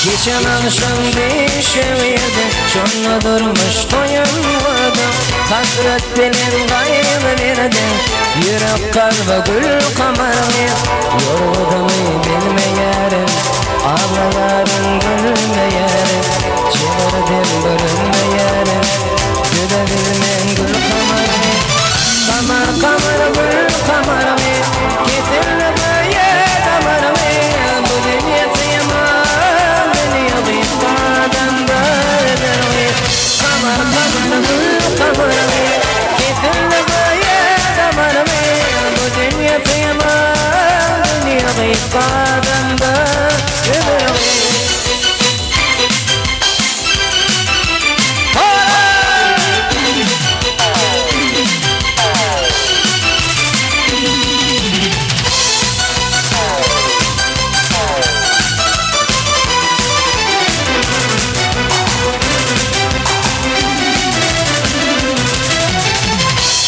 Geçen akşam değişevirdi, şonla durmuş toyunmadım. Hasret benim kaybederdi, yürek kalbe gül kamarını. Yorulduğumu bilmeyerim, ağlayarım gülmeyerim. Çevirdim görünmeyerim, görebilmem gül kamarını. Kamar kamar gül kamarını, getirme böyle damarımı. Bu dünya sıyamaz, beni yıkmadan böyle. Kamar kamar gül kamarını, getirme böyle damarımı. Bu dünya sıyamaz, beni yıkmadan böyle.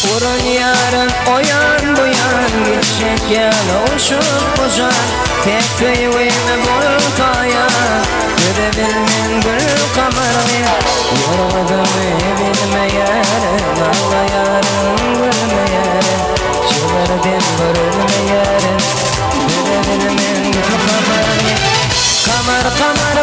Vurun yarın o yan bu yan, geçecek yana uçup uzan. Tek kıyvime boyun kayan, görebilmen gül kamarını. Yorulduğumu bilmeyerim, ağlayarım gülmeyerim. Çığırdım görülmeyerim, görebilmen gül kamarını. Kamar kamar